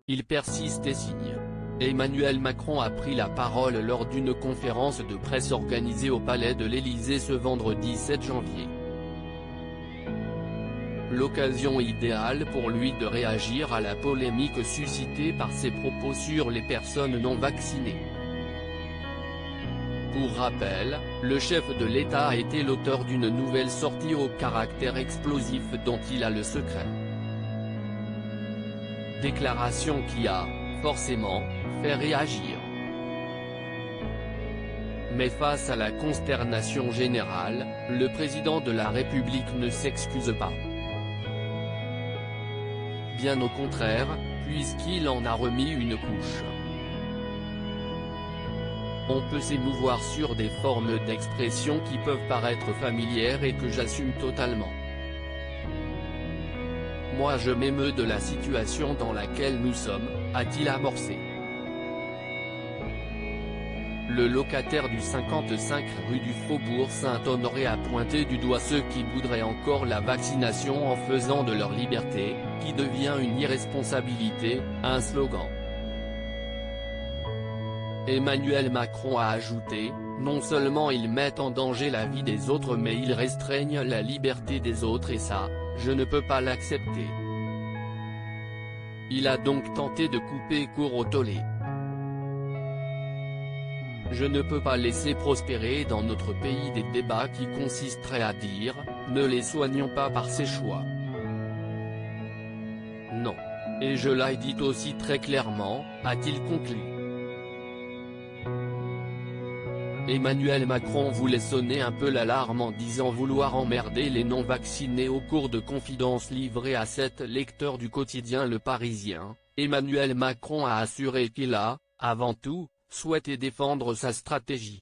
il persiste et signe. Emmanuel Macron a pris la parole lors d'une conférence de presse organisée au Palais de l'Élysée ce vendredi 7 janvier. L'occasion idéale pour lui de réagir à la polémique suscitée par ses propos sur les personnes non vaccinées. Pour rappel, le chef de l'État a été l'auteur d'une nouvelle sortie au caractère explosif dont il a le secret. Déclaration qui a, forcément, fait réagir. Mais face à la consternation générale, le président de la République ne s'excuse pas. Bien au contraire, puisqu'il en a remis une couche. On peut s'émouvoir sur des formes d'expression qui peuvent paraître familières et que j'assume totalement. Moi je m'émeus de la situation dans laquelle nous sommes, a-t-il amorcé. Le locataire du 55 rue du Faubourg Saint-Honoré a pointé du doigt ceux qui voudraient encore la vaccination en faisant de leur liberté, qui devient une irresponsabilité, un slogan. Emmanuel Macron a ajouté, non seulement ils mettent en danger la vie des autres mais ils restreignent la liberté des autres et ça, je ne peux pas l'accepter. Il a donc tenté de couper court au tollé. Je ne peux pas laisser prospérer dans notre pays des débats qui consisteraient à dire, ne les soignons pas par ces choix. Non. Et je l'ai dit aussi très clairement, a-t-il conclu. Emmanuel Macron voulait sonner un peu l'alarme en disant vouloir emmerder les non-vaccinés au cours de confidences livrées à 7 lecteurs du quotidien Le Parisien. Emmanuel Macron a assuré qu'il a, avant tout, souhaité défendre sa stratégie.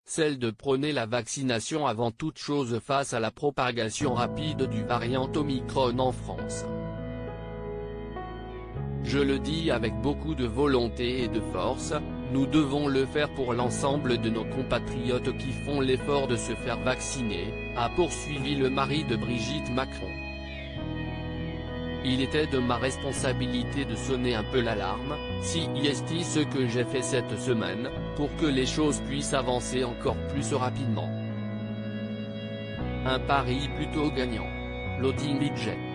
Celle de prôner la vaccination avant toute chose face à la propagation rapide du variant Omicron en France. Je le dis avec beaucoup de volonté et de force, nous devons le faire pour l'ensemble de nos compatriotes qui font l'effort de se faire vacciner, a poursuivi le mari de Brigitte Macron. Il était de ma responsabilité de sonner un peu l'alarme, si est ce que j'ai fait cette semaine, pour que les choses puissent avancer encore plus rapidement. Un pari plutôt gagnant. Loading Budget.